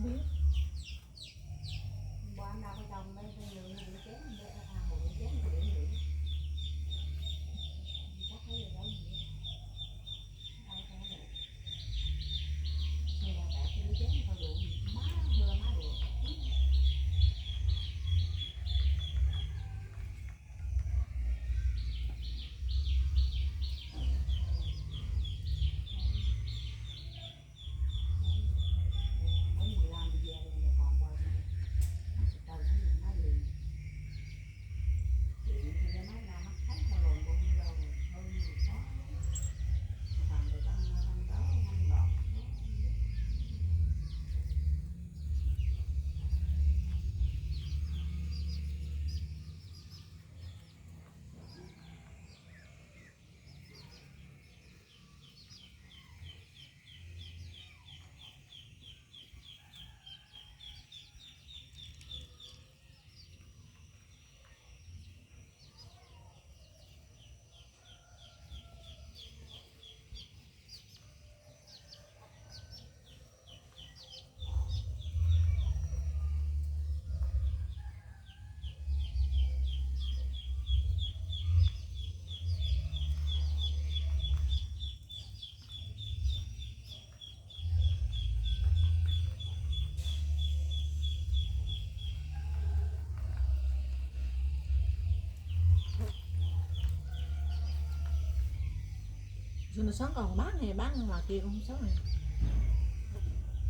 không biết. Hôm qua anh đâu có trồng mấy cái người nó chém hồ chém thì để nghỉ chắc thấy rồi đâu gì ai có được người ta bẻ cái đứa chém tao đủ má hưa má được đến 15 giờ rồi còn quay trời nó liền chuyện thì nó nói ra mắt thấy mà lồn bụng đâu hơn có thằng người ta ăn đó ăn đọt Rồi nó sáng còn bán này bán ngoài kia cũng không sáng này.